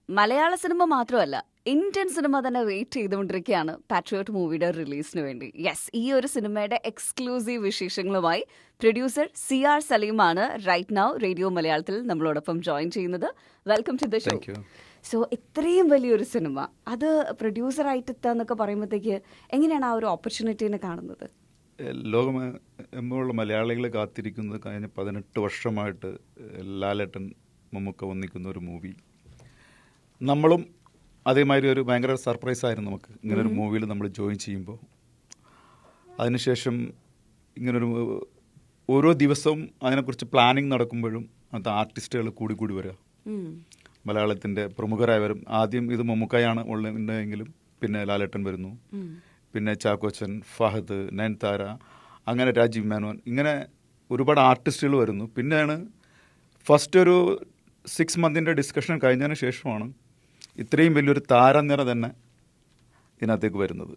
മലയാള cinema മാത്രമല്ല, Indian cinema തന്നെ wait ചെയ്തുകൊണ്ടിരിക്കുകയാണ് പാട്രിയോട്ട് മൂവിയുടെ റിലീസിന് വേണ്ടി. യെസ്, ഈ ഒരു സിനിമയുടെ എക്സ്ക്ലൂസീവ് വിശേഷങ്ങളുമായി പ്രൊഡ്യൂസർ CR സലീമാണ് റൈറ്റ് നൗ റേഡിയോ മലയാളത്തിൽ നമ്മളോടൊപ്പം ജോയിൻ ചെയ്യുന്നത്. Welcome to the show. So ഇത്രയും വലിയൊരു സിനിമ അത് പ്രൊഡ്യൂസറായിട്ട് എത്താന്നൊക്കെ പറയുമ്പോഴത്തേക്ക് എങ്ങനെയാണ് ആ ഒരു ഓപ്പർച്യൂണിറ്റീനെ കാണുന്നത്? ലോകമെമ്പാടുള്ള മലയാളികളെ കാത്തിരിക്കുന്നത് കഴിഞ്ഞ 18 വർഷമായിട്ട് ലാലേട്ടൻ മമ്മൂക്ക ഒന്നിക്കുന്ന ഒരു മൂവി. നമ്മളും അതേമാതിരി ഒരു ഭയങ്കര സർപ്രൈസായിരുന്നു നമുക്ക് ഇങ്ങനൊരു മൂവിയിൽ നമ്മൾ ജോയിൻ ചെയ്യുമ്പോൾ. അതിനുശേഷം ഇങ്ങനൊരു ഓരോ ദിവസവും അതിനെക്കുറിച്ച് പ്ലാനിങ് നടക്കുമ്പോഴും അത് ആർട്ടിസ്റ്റുകൾ കൂടി വരിക. മലയാളത്തിൻ്റെ പ്രമുഖരായവരും, ആദ്യം ഇത് മമ്മൂക്കയാണ് ഉള്ളതെങ്കിലും പിന്നെ ലാലേട്ടൻ വരുന്നു, പിന്നെ ചാക്കോച്ചൻ, ഫഹദ്, നയൻതാര, അങ്ങനെ രാജീവ് മേനോൻ, ഇങ്ങനെ ഒരുപാട് ആർട്ടിസ്റ്റുകൾ വരുന്നു. പിന്നെയാണ് ഫസ്റ്റ് ഒരു 6 മന്തിൻ്റെ ഡിസ്കഷൻ കഴിഞ്ഞതിന് ശേഷമാണ് ഇത്രയും വലിയൊരു താരനിര തന്നെ ഇതിനകത്തേക്ക് വരുന്നത്.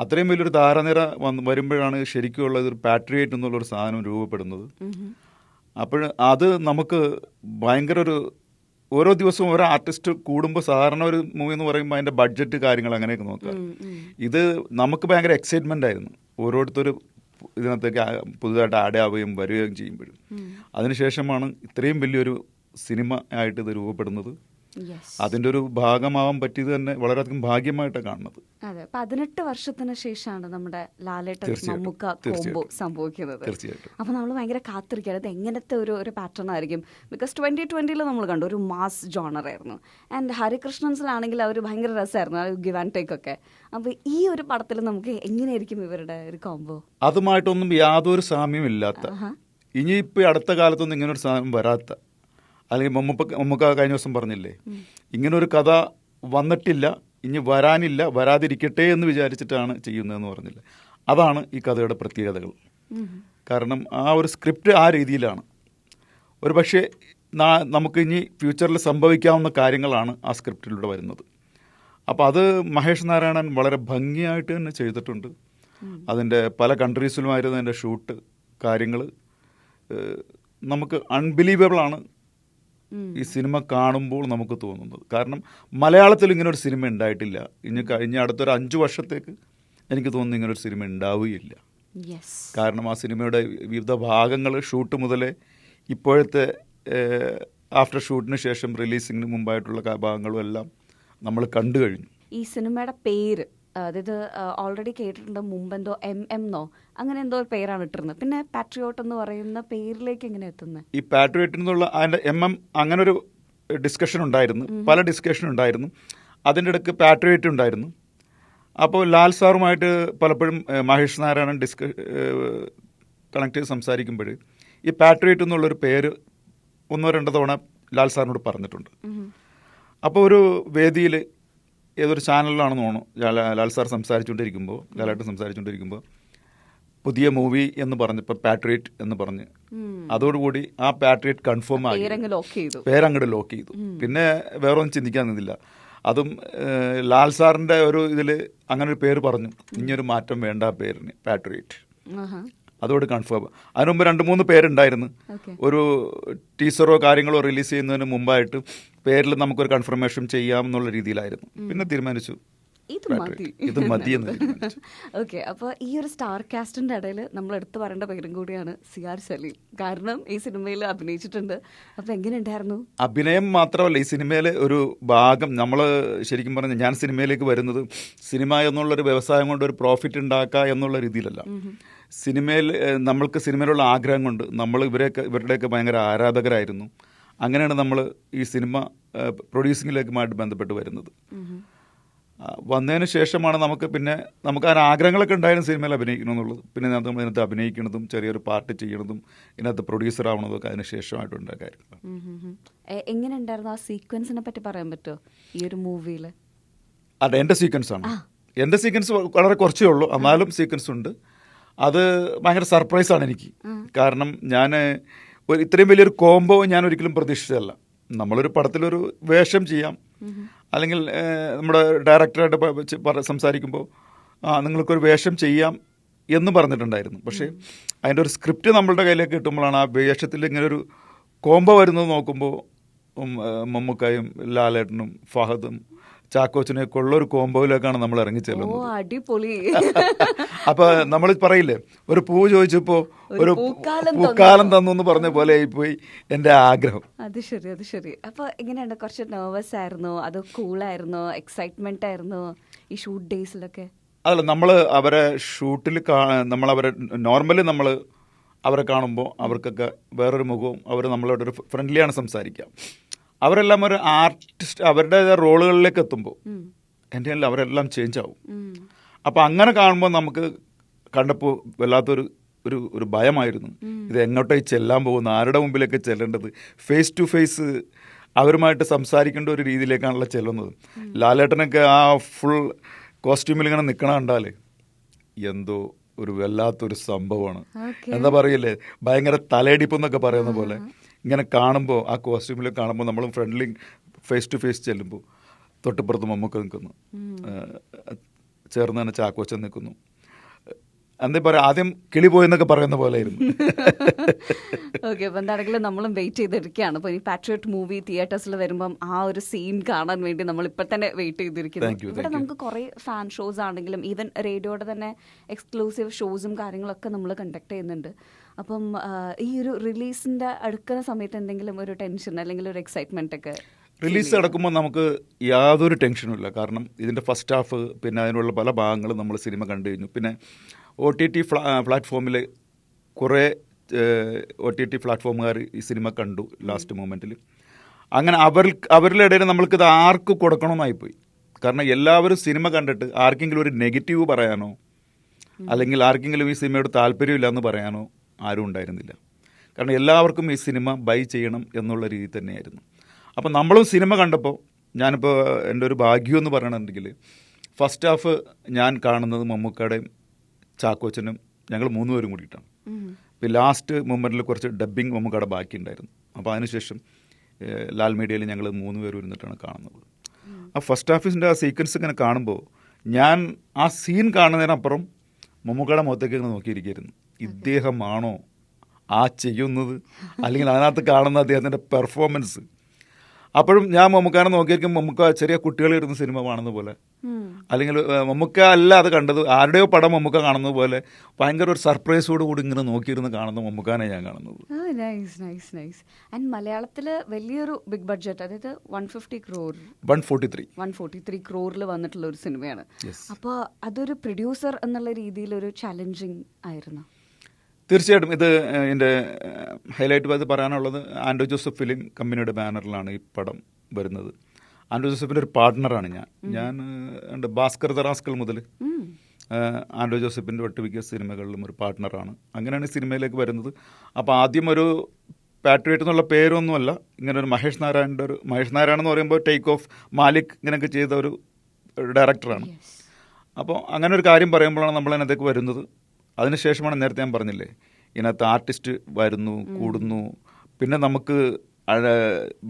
അത്രയും വലിയൊരു താരനിര വരുമ്പോഴാണ് ശരിക്കും ഉള്ളത് ഒരു പാട്രിയേറ്റ് എന്നുള്ളൊരു സാധനം രൂപപ്പെടുന്നത്. അപ്പോൾ അത് നമുക്ക് ഭയങ്കര ഒരു ഓരോ ദിവസവും ഓരോ ആർട്ടിസ്റ്റ് കൂടുമ്പോൾ സാധാരണ ഒരു മൂവി എന്ന് പറയുമ്പോൾ അതിൻ്റെ ബഡ്ജറ്റ് കാര്യങ്ങൾ അങ്ങനെയൊക്കെ നോക്കാം. ഇത് നമുക്ക് ഭയങ്കര എക്സൈറ്റ്മെൻ്റ് ആയിരുന്നു. ഓരോരുത്തരും ഇതിനകത്തേക്ക് പുതുതായിട്ട് ആഡ് ആവുകയും വരികയും ചെയ്യുമ്പോഴും. അതിനുശേഷമാണ് ഇത്രയും വലിയൊരു സിനിമ ആയിട്ട് ഇത് രൂപപ്പെടുന്നത്. അതിൻ്റെ ഒരു ഭാഗമാവാൻ പറ്റിയത് തന്നെ വളരെയധികം ഭാഗ്യമായിട്ടാണ് കാണുന്നത്. അതെ, 18 വർഷത്തിന് ശേഷമാണ് നമ്മുടെ ലാലേട്ടൻ മമ്മൂക്ക കോംബോ സംഭവിക്കുന്നത്. അപ്പൊ നമ്മൾ ഭയങ്കര കാത്തിരിക്കുകയാണ് ഇത് എങ്ങനത്തെ ഒരു പാറ്റേൺ ആയിരിക്കും. ബിക്കോസ് 2020 നമ്മൾ കണ്ടു ഒരു മാസ് ജോണർ ആയിരുന്നു. ആൻഡ് ഹരികൃഷ്ണൻസിലാണെങ്കിൽ അവർ ഭയങ്കര രസമായിരുന്നു, ആ ഗിവ് ആൻഡ് ടേക്ക് ഒക്കെ. അപ്പൊ ഈ ഒരു പടത്തിൽ നമുക്ക് എങ്ങനെയായിരിക്കും ഇവരുടെ ഒരു കോംബോ? അതുമായിട്ടൊന്നും യാതൊരു സാമ്യം ഇല്ലാത്ത, ഇനിയിപ്പോൾ അടുത്ത കാലത്തൊന്നും ഇങ്ങനൊരു സാധനം വരാത്ത, അല്ലെങ്കിൽ മമ്മൂക്ക കഴിഞ്ഞ ദിവസം പറഞ്ഞില്ലേ, ഇങ്ങനൊരു കഥ വന്നിട്ടില്ല, ഇനി വരാനില്ല, വരാതിരിക്കട്ടെ എന്ന് വിചാരിച്ചിട്ടാണ് ചെയ്യുന്നതെന്ന് പറഞ്ഞില്ല. അതാണ് ഈ കഥയുടെ പ്രത്യേകതകൾ. കാരണം ആ ഒരു സ്ക്രിപ്റ്റ് ആ രീതിയിലാണ്. ഒരു പക്ഷേ നമുക്ക് ഇനി ഫ്യൂച്ചറിൽ സംഭവിക്കാവുന്ന കാര്യങ്ങളാണ് ആ സ്ക്രിപ്റ്റിലൂടെ വരുന്നത്. അപ്പോൾ അത് മഹേഷ് നാരായണൻ വളരെ ഭംഗിയായിട്ട് തന്നെ ചെയ്തിട്ടുണ്ട്. അതിൻ്റെ പല കൺട്രീസിലുമായിരുന്നു അതിൻ്റെ ഷൂട്ട് കാര്യങ്ങൾ. നമുക്ക് അൺബിലീവബിളാണ് ഈ സിനിമ കാണുമ്പോൾ നമുക്ക് തോന്നുന്നത്. കാരണം മലയാളത്തിൽ ഇങ്ങനൊരു സിനിമ ഉണ്ടായിട്ടില്ല. ഇനി കഴിഞ്ഞ അടുത്തൊരു 5 വർഷത്തേക്ക് എനിക്ക് തോന്നുന്നു ഇങ്ങനൊരു സിനിമ ഉണ്ടാവുകയില്ല. കാരണം ആ സിനിമയുടെ വിവിധ ഭാഗങ്ങൾ ഷൂട്ട് മുതലേ ഇപ്പോഴത്തെ ആഫ്റ്റർ ഷൂട്ടിന് ശേഷം റിലീസിങ്ങിന് മുമ്പായിട്ടുള്ള ഭാഗങ്ങളും എല്ലാം നമ്മൾ കണ്ടു കഴിഞ്ഞു. ഈ സിനിമയുടെ പേര്, അതായത് ഓൾറെഡി കേട്ടിട്ടുണ്ട്, മുമ്പെന്തോ എന്നോ അങ്ങനെ എന്തോ പേരാണ് ഇട്ടിരുന്നത്. പിന്നെ പാട്രിയോട്ട് എന്ന് പറയുന്ന പേരിലേക്ക് എങ്ങനെ എത്തുന്നത്? ഈ പാട്രിയോട്ട് എന്നുള്ള അതിൻ്റെ അങ്ങനെ ഒരു ഡിസ്കഷൻ ഉണ്ടായിരുന്നു, പല ഡിസ്കഷൻ ഉണ്ടായിരുന്നു. അതിൻ്റെ ഇടയ്ക്ക് പാട്രിയോട്ട് ഉണ്ടായിരുന്നു. അപ്പോൾ ലാൽ സാറുമായിട്ട് പലപ്പോഴും മഹേഷ് നാരായണൻ കണക്ട് ചെയ്ത് സംസാരിക്കുമ്പോൾ ഈ പാട്രിയോട്ട് എന്നുള്ളൊരു പേര് 1-2 തവണ ലാൽ സാറിനോട് പറഞ്ഞിട്ടുണ്ട്. അപ്പോൾ ഒരു വേദിയിൽ ഏതൊരു ചാനലിലാണെന്ന് തോന്നുന്നു ലാൽ സാർ സംസാരിച്ചുകൊണ്ടിരിക്കുമ്പോൾ, ലാലായിട്ട് സംസാരിച്ചുകൊണ്ടിരിക്കുമ്പോൾ പുതിയ മൂവി എന്ന് പറഞ്ഞപ്പോൾ പാട്രിയറ്റ് എന്ന് പറഞ്ഞ് അതോടുകൂടി ആ പാട്രിയറ്റ് കൺഫേം ആയി, പേരങ്ങോട്ട് ലോക്ക് ചെയ്തു. പിന്നെ വേറെ ഒന്നും ചിന്തിക്കാൻ നിന്നില്ല. അതും ലാൽ സാറിൻ്റെ ഒരു ഇതിൽ അങ്ങനെ ഒരു പേര് പറഞ്ഞു, ഇനിയൊരു മാറ്റം വേണ്ട ആ പേരിന്, പാട്രിയറ്റ്. അതോട് കൺഫേം. അതിന് മുമ്പ് 2-3 പേരുണ്ടായിരുന്നു. ഒരു ടീസറോ കാര്യങ്ങളോ റിലീസ് ചെയ്യുന്നതിന് മുമ്പായിട്ട് പേരിൽ നമുക്കൊരു കൺഫർമേഷൻ ചെയ്യാം എന്നുള്ള രീതിയിലായിരുന്നു. പിന്നെ തീരുമാനിച്ചു ഇത് മതിയെന്ന് തീരുമാനിച്ചു. ഓക്കെ, അപ്പോൾ ഈ ഒരു സ്റ്റാർ കാസ്റ്റിന്റെ ഇടയിൽ നമ്മൾ എടുത്തു പറയേണ്ട പേരും കൂടിയാണ് CR സലീം. കാരണം ഈ സിനിമയിൽ അഭിനയിച്ചിട്ടുണ്ട്. അപ്പോൾ എങ്ങനെയുണ്ടായിരുന്നു? അഭിനയം മാത്രമല്ല, ഈ സിനിമയിലെ ഒരു ഭാഗം നമ്മൾ ശരിക്കും പറഞ്ഞാൽ, ഞാൻ സിനിമയിലേക്ക് വരുന്നത് സിനിമ എന്നുള്ളൊരു വ്യവസായം കൊണ്ട് ഒരു പ്രോഫിറ്റ് ഉണ്ടാക്കുക എന്നുള്ള രീതിയിലല്ല. സിനിമയിൽ നമ്മൾക്ക് സിനിമയിലുള്ള ആഗ്രഹം കൊണ്ട് നമ്മൾ ഇവരുടെയൊക്കെ ഭയങ്കര ആരാധകരായിരുന്നു. അങ്ങനെയാണ് നമ്മൾ ഈ സിനിമ പ്രൊഡ്യൂസിങ്ങിലേക്കുമായിട്ട് ബന്ധപ്പെട്ട് വരുന്നത്. വന്നതിന് ശേഷമാണ് നമുക്ക് ആ ആഗ്രഹങ്ങളൊക്കെ ഉണ്ടായിരുന്നു സിനിമയിൽ അഭിനയിക്കണം എന്നുള്ളത്. പിന്നെ ഇതിനകത്ത് അഭിനയിക്കുന്നതും ചെറിയൊരു പാർട്ട് ചെയ്യണതും ഇതിനകത്ത് പ്രൊഡ്യൂസർ ആവണതും ഒക്കെ അതിന് ശേഷമായിട്ടുണ്ടായ കാര്യങ്ങൾ. എങ്ങനെ ഉണ്ടായിരുന്നു ആ സീക്വൻസിനെ പറ്റി പറയാൻ പറ്റുമോ ഈ ഒരു മൂവിയിൽ? അതെ, എൻ്റെ സീക്വൻസാണ്. എൻ്റെ സീക്വൻസ് വളരെ കുറച്ചേ ഉള്ളൂ, എന്നാലും സീക്വൻസ് ഉണ്ട്. അത് ഭയങ്കര സർപ്രൈസാണ് എനിക്ക്. കാരണം ഞാൻ ഇത്രയും വലിയൊരു കോംബോ ഞാൻ ഒരിക്കലും പ്രതീക്ഷിച്ചതല്ല. നമ്മളൊരു പടത്തിലൊരു വേഷം ചെയ്യാം, അല്ലെങ്കിൽ നമ്മുടെ ഡയറക്ടറായിട്ട് സംസാരിക്കുമ്പോൾ നിങ്ങൾക്കൊരു വേഷം ചെയ്യാം എന്ന് പറഞ്ഞിട്ടുണ്ടായിരുന്നു. പക്ഷേ അതിൻ്റെ ഒരു സ്ക്രിപ്റ്റ് നമ്മളുടെ കയ്യിലേക്ക് കിട്ടുമ്പോഴാണ് ആ വേഷത്തിൽ ഇങ്ങനെ ഒരു കോംബോ വരുന്നത് നോക്കുമ്പോൾ മമ്മൂക്കായും ലാലേട്ടനും ഫഹദും ചാക്കോച്ചനെയൊക്കെ ഉള്ള ഒരു കോമ്പോയിലേക്കാണ് നമ്മൾ ഇറങ്ങി ഓ ചെല്ലുന്നത്. അടിപൊളി. അപ്പൊ നമ്മൾ പറയില്ലേ, ഒരു പൂ ചോദിച്ചപ്പോ ഒരു പൂക്കാലം തന്നു എന്ന് പറഞ്ഞ പോലെ ആയിപ്പോയി എൻ്റെ ആഗ്രഹം. അത് ശരി, അത് ശരി. അപ്പൊ എങ്ങനെയുണ്ട്, കുറച്ച് നെർവസ് ആയിരുന്നോ അതോ കൂളായിരുന്നോ, എക്സൈറ്റ്മെന്റ് ആയിരുന്നോ ഈ ഷൂട്ട് ഡേയ്സിലൊക്കെ? അതല്ല, നമ്മൾ അവരെ ഷൂട്ടിൽ നമ്മളവരെ നോർമലി നമ്മൾ അവരെ കാണുമ്പോൾ അവർക്കൊക്കെ വേറൊരു മുഖവും, അവർ നമ്മളോട് ഒരു ഫ്രണ്ട്ലിയാണ് സംസാരിക്കുക. അവരെല്ലാം ഒരു ആർട്ടിസ്റ്റ് അവരുടെ റോളുകളിലേക്ക് എത്തുമ്പോൾ എൻ്റെ എല്ലാം അവരെല്ലാം ചേഞ്ച് ആവും. അപ്പം അങ്ങനെ കാണുമ്പോൾ നമുക്ക് കണ്ടപ്പോൾ വല്ലാത്തൊരു ഒരു ഒരു ഭയമായിരുന്നു. ഇത് എങ്ങോട്ടേക്ക് ചെല്ലാൻ പോകുന്നു, ആരുടെ മുമ്പിലേക്ക് ചെല്ലേണ്ടത്, ഫേസ് ടു ഫേസ് അവരുമായിട്ട് സംസാരിക്കേണ്ട ഒരു രീതിയിലേക്കാണല്ലോ ചെല്ലുന്നത്. ലാലേട്ടനൊക്കെ ആ ഫുൾ കോസ്റ്റ്യൂമിൽ ഇങ്ങനെ നിൽക്കണ കണ്ടാൽ എന്തോ ഒരു വല്ലാത്തൊരു സംഭവമാണ്. എന്താ പറയില്ലേ, ഭയങ്കര തലയടിപ്പെന്നൊക്കെ പറയുന്ന പോലെ ഇങ്ങനെ കാണുമ്പോൾ ആ കോസ്റ്റ്യൂമിൽ കാണുമ്പോൾ നമ്മളും ഫ്രണ്ട്ലി ഫേസ് ടു ഫേസ് ചെല്ലുമ്പോൾ തൊട്ടിപ്പുറത്ത് മമ്മൂക്ക നിൽക്കുന്നു, ചേർന്ന് തന്നെ ചാക്കോച്ചൻ നിൽക്കുന്നു. എന്താ പറയുക, ആദ്യം കിളി പോയെന്നൊക്കെ പറയുന്ന പോലെ ആയിരുന്നു. ഓക്കെ, അപ്പം എന്താണെങ്കിലും നമ്മളും വെയിറ്റ് ചെയ്തിരിക്കുകയാണ്. അപ്പോൾ ഈ പാട്രിയോട്ട് മൂവി തിയേറ്റേഴ്സിൽ വരുമ്പം ആ ഒരു സീൻ കാണാൻ വേണ്ടി നമ്മൾ ഇപ്പം തന്നെ വെയിറ്റ് ചെയ്തിരിക്കുന്നു. ഇവിടെ നമുക്ക് കുറേ ഫാൻ ഷോസ് ആണെങ്കിലും ഈവൻ റേഡിയോയുടെ തന്നെ എക്സ്ക്ലൂസീവ് ഷോസും കാര്യങ്ങളൊക്കെ നമ്മൾ കണ്ടക്ട് ചെയ്യുന്നുണ്ട്. അപ്പം ഈ ഒരു റിലീസിൻ്റെ അടുക്കുന്ന സമയത്ത് എന്തെങ്കിലും ഒരു ടെൻഷൻ അല്ലെങ്കിൽ ഒരു എക്സൈറ്റ്മെൻ്റ് ഒക്കെ? റിലീസ് നടക്കുമ്പോൾ നമുക്ക് യാതൊരു ടെൻഷനും ഇല്ല. കാരണം ഇതിൻ്റെ ഫസ്റ്റ് ഹാഫ് പിന്നെ അതിനുള്ള പല ഭാഗങ്ങളും നമ്മൾ സിനിമ കണ്ടു കഴിഞ്ഞു. പിന്നെ OTT പ്ലാറ്റ്ഫോമിൽ കുറേ OTT പ്ലാറ്റ്ഫോമുകാർ ഈ സിനിമ കണ്ടു ലാസ്റ്റ് മൊമെൻറ്റിൽ. അങ്ങനെ അവരുടെ ഇടയിൽ നമ്മൾക്കിത് ആർക്ക് കൊടുക്കണമെന്നായിപ്പോയി. കാരണം എല്ലാവരും സിനിമ കണ്ടിട്ട് ആർക്കെങ്കിലും ഒരു നെഗറ്റീവ് പറയാനോ അല്ലെങ്കിൽ ആർക്കെങ്കിലും ഈ സിനിമയോട് താല്പര്യമില്ല എന്ന് പറയാനോ ആരും ഉണ്ടായിരുന്നില്ല. കാരണം എല്ലാവർക്കും ഈ സിനിമ ബൈ ചെയ്യണം എന്നുള്ള രീതി തന്നെയായിരുന്നു. അപ്പം നമ്മളും സിനിമ കണ്ടപ്പോൾ, ഞാനിപ്പോൾ എൻ്റെ ഒരു ഭാഗ്യം എന്ന് പറയണമെന്നുണ്ടെങ്കിൽ ഫസ്റ്റ് ഹാഫ് ഞാൻ കാണുന്നത് മമ്മൂക്കയുടെയും ചാക്കോച്ചനും ഞങ്ങൾ 3 പേരും കൂടിയിട്ടാണ്. ഇപ്പോൾ ലാസ്റ്റ് മൊമെൻറ്റിൽ കുറച്ച് ഡബ്ബിങ് മമ്മൂക്കയുടെ ബാക്കി ഉണ്ടായിരുന്നു. അപ്പോൾ അതിനുശേഷം ലാൽ മീഡിയയിൽ ഞങ്ങൾ 3 പേരും ഇരുന്നിട്ടാണ് കാണുന്നത്. ആ ഫസ്റ്റ് ഹാഫിൻ്റെ ആ സീക്വൻസ് ഇങ്ങനെ കാണുമ്പോൾ ഞാൻ ആ സീൻ കാണുന്നതിനപ്പുറം മമ്മൂക്കയുടെ മുഖത്തേക്ക് ഇങ്ങനെ നോക്കിയിരിക്കുകയായിരുന്നു. ഇദ്ദേഹമാണോ ആ ചെയ്യുന്നത്, അല്ലെങ്കിൽ അതിനകത്ത് കാണുന്ന അദ്ദേഹത്തിൻ്റെ പെർഫോമൻസ്. അപ്പോഴും ഞാൻ മമ്മൂക്കാനെ നോക്കിയിരിക്കും, മമ്മൂക്ക ചെറിയ കുട്ടികളിരുന്ന് സിനിമ കാണുന്ന പോലെ, അല്ലെങ്കിൽ മമ്മൂക്ക അല്ല അത് കണ്ടത്, ആരുടെയോ പടം മമ്മൂക്ക കാണുന്നത് പോലെ ഭയങ്കര ഒരു സർപ്രൈസോട് കൂടി ഇങ്ങനെ നോക്കിയിരുന്ന് കാണുന്ന മമ്മൂക്കാനെ ഞാൻ കാണുന്നത്. Nice nice nice. ആൻഡ് മലയാളത്തിൽ വലിയൊരു ബിഗ് ബഡ്ജറ്റ്, അതായത് 143 ക്രോറിൽ വന്നിട്ടുള്ള ഒരു സിനിമയാണ്. അപ്പോൾ അതൊരു പ്രൊഡ്യൂസർ എന്നുള്ള രീതിയിൽ ഒരു ചലഞ്ചിങ് ആയിരുന്നു? തീർച്ചയായിട്ടും. ഇത് എൻ്റെ ഹൈലൈറ്റ് അത് പറയാനുള്ളത്, ആൻഡ്രൂ ജോസഫ് ഫിലിം കമ്പനിയുടെ ബാനറിലാണ് ഈ പടം വരുന്നത്. ആൻഡ്രൂ ജോസഫിൻ്റെ ഒരു പാർട്ട്ണറാണ് ഞാൻ എൻ്റെ ഭാസ്കർ ദറാസ്കൽ മുതൽ ആൻഡ്രൂ ജോസഫിൻ്റെ ഒട്ടുമിക്ക സിനിമകളിലും ഒരു പാർട്ട്ണറാണ്. അങ്ങനെയാണ് ഈ സിനിമയിലേക്ക് വരുന്നത്. അപ്പോൾ ആദ്യം ഒരു പാട്രിയോട്ട് എന്നുള്ള പേരൊന്നുമല്ല, ഇങ്ങനെ ഒരു മഹേഷ് നാരായണൻ എന്ന് പറയുമ്പോൾ ടേക്ക് ഓഫ് മാലിക് ഇങ്ങനെയൊക്കെ ചെയ്ത ഒരു ഡയറക്ടറാണ്. അപ്പോൾ അങ്ങനെ ഒരു കാര്യം പറയുമ്പോഴാണ് നമ്മൾ അതിനകത്തേക്ക് വരുന്നത്. അതിനുശേഷമാണ് നേരത്തെ ഞാൻ പറഞ്ഞില്ലേ, ഇതിനകത്ത് ആർട്ടിസ്റ്റ് വരുന്നു, കൂടുന്നു, പിന്നെ നമുക്ക്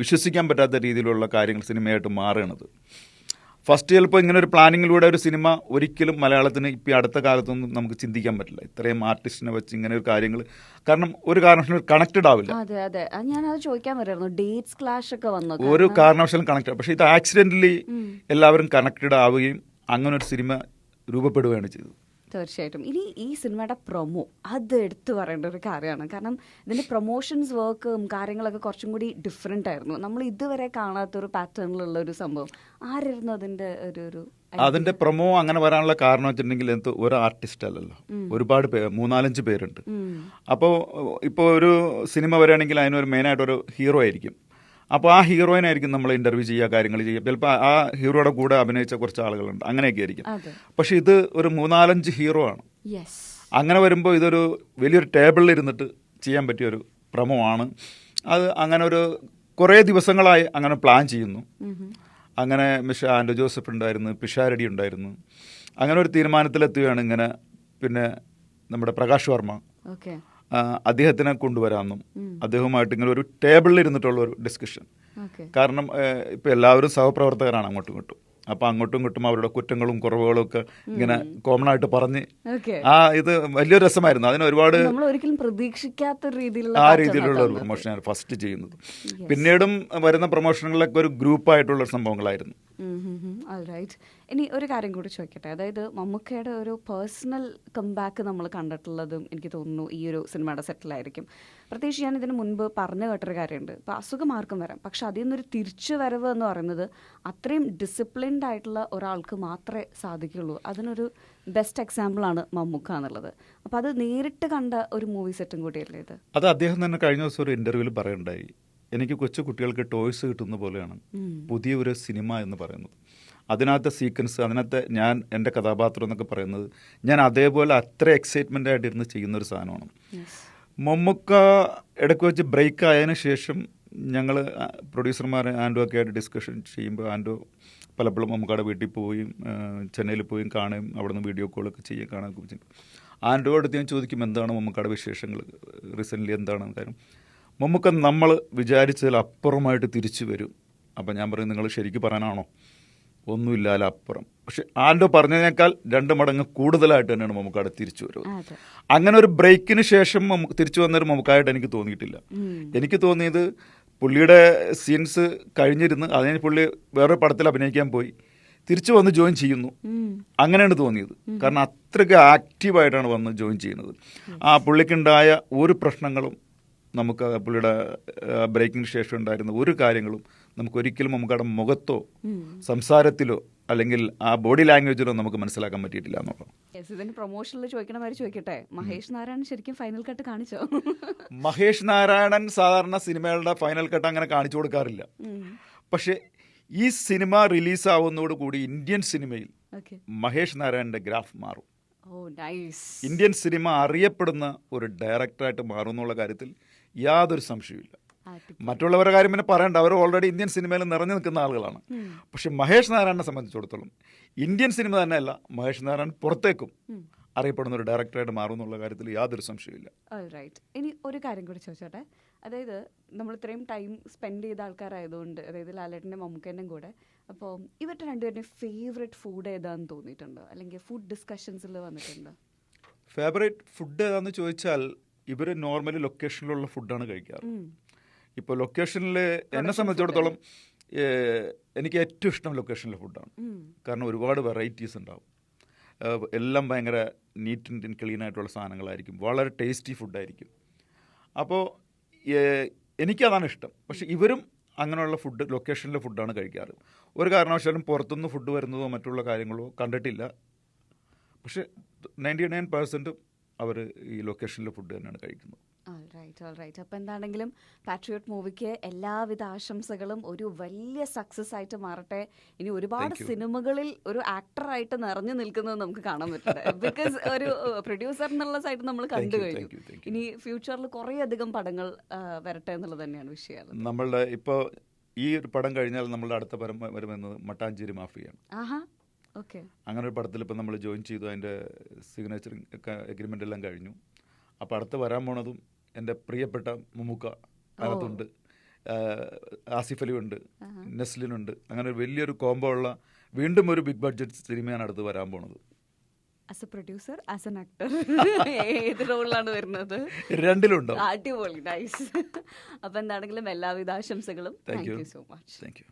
വിശ്വസിക്കാൻ പറ്റാത്ത രീതിയിലുള്ള കാര്യങ്ങൾ സിനിമയായിട്ട് മാറുകയാണത്. ഫസ്റ്റ് ചിലപ്പോൾ ഇങ്ങനെ ഒരു പ്ലാനിങ്ങിലൂടെ ഒരു സിനിമ ഒരിക്കലും മലയാളത്തിന് ഇപ്പോൾ അടുത്ത കാലത്തൊന്നും നമുക്ക് ചിന്തിക്കാൻ പറ്റില്ല, ഇത്രയും ആർട്ടിസ്റ്റിനെ വെച്ച് ഇങ്ങനെ ഒരു കാര്യങ്ങൾ. കാരണം ഒരു കാരണവശാലും കണക്റ്റഡ് ആവില്ല. അതെ അതെ, ഞാനത് ചോദിക്കാൻ വരായിരുന്നു, ഡേറ്റ്സ് ക്ലാഷ് ഒക്കെ വന്നു, ഒരു കാരണവശാലും കണക്റ്റഡ്. പക്ഷേ ഇത് ആക്സിഡൻ്റലി എല്ലാവരും കണക്റ്റഡ് ആവുകയും അങ്ങനെ ഒരു സിനിമ രൂപപ്പെടുകയാണ് ചെയ്തത്. തീർച്ചയായിട്ടും. ഇനി ഈ സിനിമയുടെ പ്രൊമോ അത് എടുത്തു പറയേണ്ട ഒരു കാര്യമാണ്. കാരണം ഇതിൻ്റെ പ്രൊമോഷൻസ് വർക്കും കാര്യങ്ങളൊക്കെ കുറച്ചും കൂടി ഡിഫറെൻ്റ് ആയിരുന്നു. നമ്മൾ ഇതുവരെ കാണാത്തൊരു പാറ്റേണിലുള്ള ഒരു സംഭവം. ആരായിരുന്നു അതിൻ്റെ അതിൻ്റെ പ്രൊമോ അങ്ങനെ വരാനുള്ള കാരണം വെച്ചിട്ടുണ്ടെങ്കിൽ ഒരു ആർട്ടിസ്റ്റ് അല്ലല്ലോ, ഒരുപാട് പേര്, 3-4 പേരുണ്ട്. അപ്പോൾ ഇപ്പോൾ ഒരു സിനിമ വരികയാണെങ്കിൽ അതിനൊരു മെയിനായിട്ടൊരു ഹീറോ ആയിരിക്കും. അപ്പോൾ ആ ഹീറോയിനായിരിക്കും നമ്മൾ ഇൻ്റർവ്യൂ ചെയ്യുക, കാര്യങ്ങൾ ചെയ്യുക. ചിലപ്പോൾ ആ ഹീറോയുടെ കൂടെ അഭിനയിച്ച കുറച്ച് ആളുകളുണ്ട്, അങ്ങനെയൊക്കെ ആയിരിക്കും. പക്ഷേ ഇത് ഒരു 3-4 ഹീറോ ആണ്. അങ്ങനെ വരുമ്പോൾ ഇതൊരു വലിയൊരു ടേബിളിൽ ഇരുന്നിട്ട് ചെയ്യാൻ പറ്റിയൊരു പ്രൊമോ ആണ്. അത് അങ്ങനെ ഒരു കുറേ ദിവസങ്ങളായി അങ്ങനെ പ്ലാൻ ചെയ്യുന്നു. അങ്ങനെ മിസ്റ്റർ ആൻഡ്രൂ ജോസഫ് ഉണ്ടായിരുന്നു, പിഷാരടി ഉണ്ടായിരുന്നു. അങ്ങനെ ഒരു തീരുമാനത്തിലെത്തുകയാണ്. ഇങ്ങനെ പിന്നെ നമ്മുടെ പ്രകാശ് വർമ്മ അദ്ദേഹത്തിനെ കൊണ്ടുവരാമെന്നും അദ്ദേഹവുമായിട്ട് ഇങ്ങനെ ഒരു ടേബിളിൽ ഇരുന്നിട്ടുള്ള ഒരു ഡിസ്കഷൻ. കാരണം ഇപ്പോൾ എല്ലാവരും സഹപ്രവർത്തകരാണ് അങ്ങോട്ടും ഇങ്ങോട്ടും. അപ്പോൾ അങ്ങോട്ടും ഇങ്ങോട്ടും അവരുടെ കുറ്റങ്ങളും കുറവുകളും ഒക്കെ ഇങ്ങനെ കോമൺ ആയിട്ട് പറഞ്ഞ് ഓക്കെ. ഇത് വലിയൊരു രസമായിരുന്നു. അതിന് ഒരുപാട് നമ്മൾ ഒരിക്കലും പ്രതീക്ഷിക്കാത്ത രീതിയിലുള്ള ആ രീതിയിലുള്ള ഒരു പ്രൊമോഷനാണ് ഫസ്റ്റ് ചെയ്യുന്നത്. പിന്നീടും വരുന്ന പ്രൊമോഷനുകളിലൊക്കെ ഒരു ഗ്രൂപ്പായിട്ടുള്ള സംഭവങ്ങളായിരുന്നു. റൈറ്റ്. ഇനി ഒരു കാര്യം കൂടി ചോദിക്കട്ടെ, അതായത് മമ്മൂക്കയുടെ ഒരു പേഴ്സണൽ കംബാക്ക് നമ്മൾ കണ്ടിട്ടുള്ളതും എനിക്ക് തോന്നുന്നു ഈ ഒരു സിനിമയുടെ സെറ്റിലായിരിക്കും. പ്രത്യേകിച്ച് ഞാൻ ഇതിന് മുൻപ് പറഞ്ഞു കേട്ടൊരു കാര്യമുണ്ട്, ഇപ്പോൾ അസുഖം ആർക്കും വരാം, പക്ഷെ അതിൽ നിന്നൊരു തിരിച്ചു വരവ് എന്ന് പറയുന്നത് അത്രയും ഡിസിപ്ലിൻഡ് ആയിട്ടുള്ള ഒരാൾക്ക് മാത്രമേ സാധിക്കുള്ളൂ. അതിനൊരു ബെസ്റ്റ് എക്സാമ്പിളാണ് മമ്മൂക്ക എന്നുള്ളത്. അപ്പോൾ അത് നേരിട്ട് കണ്ട ഒരു മൂവി സെറ്റും കൂടിയല്ലേ ഇത്? അത് അദ്ദേഹം തന്നെ കഴിഞ്ഞ ദിവസം ഒരു ഇൻ്റർവ്യൂവിൽ പറയുണ്ടായി, എനിക്ക് കൊച്ചു കുട്ടികൾക്ക് ടോയ്സ് കിട്ടുന്ന പോലെയാണ് പുതിയ ഒരു സിനിമ എന്ന് പറയുന്നത്. അതിനകത്തെ സീക്വൻസ്, അതിനകത്തെ ഞാൻ എൻ്റെ കഥാപാത്രം എന്നൊക്കെ പറയുന്നത് ഞാൻ അതേപോലെ അത്ര എക്സൈറ്റ്മെൻ്റ് ആയിട്ടിരുന്ന് ചെയ്യുന്നൊരു സാധനമാണ്. മമ്മൂക്ക ഇടയ്ക്ക് വെച്ച് ബ്രേക്ക് ആയതിനു ശേഷം ഞങ്ങൾ പ്രൊഡ്യൂസർമാർ ആൻഡോ ഒക്കെ ആയിട്ട് ഡിസ്കഷൻ ചെയ്യുമ്പോൾ ആൻഡോ പലപ്പോഴും മമ്മൂക്കയുടെ വീട്ടിൽ പോയും ചെന്നൈയിൽ പോയും കാണുകയും അവിടെ നിന്ന് വീഡിയോ കോളൊക്കെ ചെയ്യുകയും കാണുകയൊക്കെ ചെയ്യും. ആൻഡോ അടുത്ത് ഞാൻ ചോദിക്കും എന്താണ് മമ്മൂക്കയുടെ വിശേഷങ്ങൾ, റീസെൻ്റ്ലി എന്താണ് കാര്യം. മമ്മൂക്ക നമ്മൾ വിചാരിച്ചതിൽ അപ്പുറമായിട്ട് തിരിച്ചു വരും. അപ്പം ഞാൻ പറയും നിങ്ങൾ ശരിക്കും പറയാനാണോ, ഒന്നുമില്ലാലും അപ്പുറം. പക്ഷെ ആൻഡോ പറഞ്ഞതിനേക്കാൾ 2 മടങ്ങ് കൂടുതലായിട്ട് തന്നെയാണ് മമ്മൂക്കയുടെ തിരിച്ചു വരുന്നത്. അങ്ങനെ ഒരു ബ്രേക്കിന് ശേഷം തിരിച്ചു വന്നൊരു മമ്മൂക്കായിട്ട് എനിക്ക് തോന്നിയിട്ടില്ല. എനിക്ക് തോന്നിയത് പുള്ളിയുടെ സീൻസ് കഴിഞ്ഞിരുന്ന് അതിന് പുള്ളി വേറൊരു പടത്തിൽ അഭിനയിക്കാൻ പോയി തിരിച്ചു വന്ന് ജോയിൻ ചെയ്യുന്നു, അങ്ങനെയാണ് തോന്നിയത്. കാരണം അത്രയ്ക്ക് ആക്റ്റീവായിട്ടാണ് വന്ന് ജോയിൻ ചെയ്യുന്നത്. പുള്ളിക്കുണ്ടായ ഒരു പ്രശ്നങ്ങളും നമുക്ക് പുള്ളിയുടെ ബ്രേക്കിന് ശേഷം ഉണ്ടായിരുന്ന ഒരു കാര്യങ്ങളും നമുക്കൊരിക്കലും നമുക്കവിടെ മുഖത്തോ സംസാരത്തിലോ അല്ലെങ്കിൽ ആ ബോഡി ലാംഗ്വേജിലോ നമുക്ക് മനസ്സിലാക്കാൻ പറ്റിയിട്ടില്ല എന്നുള്ളത്. ഇതിന് പ്രൊമോഷനിൽ ചോദിക്കണ മാതിരി ചോദിക്കട്ടെ, മഹേഷ് നാരായണൻ ശരിക്കും ഫൈനൽ കട്ട് കാണിച്ചോ? മഹേഷ് നാരായണൻ സാധാരണ സിനിമകളുടെ ഫൈനൽ കട്ട് അങ്ങനെ കാണിച്ചു കൊടുക്കാറില്ല. പക്ഷേ ഈ സിനിമ റിലീസാവുന്നതോടുകൂടി ഇന്ത്യൻ സിനിമയിൽ മഹേഷ് നാരായണന്റെ ഗ്രാഫ് മാറും. ഇന്ത്യൻ സിനിമ അറിയപ്പെടുന്ന ഒരു ഡയറക്ടറായിട്ട് മാറുന്നുള്ള കാര്യത്തിൽ യാതൊരു സംശയവുമില്ല. മറ്റുള്ളവരുടെ കാര്യം പിന്നെ പറയണ്ട, അവർ ഓൾറെഡി ഇന്ത്യൻ സിനിമയിൽ നിറഞ്ഞു നിൽക്കുന്ന ആളുകളാണ്. പക്ഷെ മഹേഷ് നാരായണനെ സംബന്ധിച്ചിടത്തോളം ഇന്ത്യൻ സിനിമ തന്നെയല്ല, മഹേഷ് നാരായണൻ പുറത്തേക്കും അറിയപ്പെടുന്ന ഒരു ഡയറക്ടറായിട്ട് മാറുന്നുള്ള കാര്യത്തിൽ യാതൊരു സംശയമില്ല. റൈറ്റ്. ഇനി ഒരു കാര്യം കൂടി ചോദിച്ചോട്ടെ, അതായത് നമ്മൾ ഇത്രയും ടൈം സ്പെൻഡ് ചെയ്ത ആൾക്കാരായതുകൊണ്ട്, അതായത് ലാലേട്ടൻ്റെ മമ്മൂക്കേൻ്റെയും കൂടെ, അപ്പോൾ ഇവരുടെ രണ്ടുപേരുടെയും ഫേവറേറ്റ് ഫുഡ് ഏതാണെന്ന് തോന്നിയിട്ടുണ്ടോ, അല്ലെങ്കിൽ ഫുഡ് ഡിസ്കഷൻസിൽ വന്നിട്ടുണ്ടോ? ഫേവറേറ്റ് ഫുഡ് ഏതാന്ന് ചോദിച്ചാൽ ഇവർ നോർമലി ലൊക്കേഷനിലുള്ള ഫുഡാണ് കഴിക്കാറ്. ഇപ്പോൾ ലൊക്കേഷനിൽ എന്നെ സംബന്ധിച്ചിടത്തോളം എനിക്ക് ഏറ്റവും ഇഷ്ടം ലൊക്കേഷനിലെ ഫുഡാണ്. കാരണം ഒരുപാട് വെറൈറ്റീസ് ഉണ്ടാവും, എല്ലാം ഭയങ്കര നീറ്റ് ആൻഡ് ക്ലീൻ ആയിട്ടുള്ള സാധനങ്ങളായിരിക്കും, വളരെ ടേസ്റ്റി ഫുഡായിരിക്കും. അപ്പോൾ എനിക്കതാണ് ഇഷ്ടം. പക്ഷേ ഇവരും അങ്ങനെയുള്ള ഫുഡ്, ലൊക്കേഷനിലെ ഫുഡാണ് കഴിക്കാറ്. ഒരു കാരണവശാലും പുറത്തുനിന്ന് ഫുഡ് വരുന്നതോ മറ്റുള്ള കാര്യങ്ങളോ കണ്ടിട്ടില്ല. പക്ഷേ 99% അവർ ഈ ലൊക്കേഷനിലെ ഫുഡ് തന്നെയാണ് കഴിക്കുന്നത്. റൈറ്റ്. അപ്പോൾ എന്താണെങ്കിലും പാട്രിയോട്ട് മൂവിക്ക് എല്ലാവിധ ആശംസകളും. ഒരു വലിയ സക്സസ് ആയിട്ട് മാറട്ടെ. ഇനി ഒരുപാട് സിനിമകളിൽ ഒരു ആക്ടറായിട്ട് നിറഞ്ഞു നിൽക്കുന്നത് നമുക്ക് കാണാൻ പറ്റുന്നത്. ബിക്കോസ് ഒരു പ്രൊഡ്യൂസർ എന്നുള്ള സൈഡ് നമ്മൾ കണ്ടു കഴിഞ്ഞു. ഇനി ഫ്യൂച്ചറിൽ കുറേ അധികം പടങ്ങൾ വരട്ടെ എന്നുള്ളത് തന്നെയാണ് വിഷയം. നമ്മളുടെ ഇപ്പോൾ ഈ ഒരു പടം കഴിഞ്ഞാൽ നമ്മളുടെ അടുത്ത പടം വരുന്നത് മട്ടാഞ്ചേരി മാഫിയാണ്. അങ്ങനെ ഒരു പടത്തിൽ ഇപ്പം നമ്മൾ ജോയിൻ ചെയ്തു, അതിൻ്റെ സിഗ്നേച്ചർ എഗ്രിമെൻ്റ് എല്ലാം കഴിഞ്ഞു. അപ്പോൾ അടുത്ത് വരാൻ പോണതും എൻ്റെ പ്രിയപ്പെട്ട മമ്മൂക്ക അതിനകത്തുണ്ട്, ആസിഫ് അലി ഉണ്ട്, നെസ്ലിനുണ്ട്. അങ്ങനെ ഒരു വലിയൊരു കോംബോ ഉള്ള വീണ്ടും ഒരു ബിഗ് ബഡ്ജറ്റ് സിനിമയാണ് അടുത്ത് വരാൻ പോണത്. As A producer, as an actor, ഏത് റോളിലാണ് വരുന്നത്? രണ്ടിലുണ്ടോ? അടിപൊളി, നൈസ്. അപ്പോൾ എന്താണെങ്കിലും എല്ലാവിധ ആശംസകളും. Thank you so much. Thank you.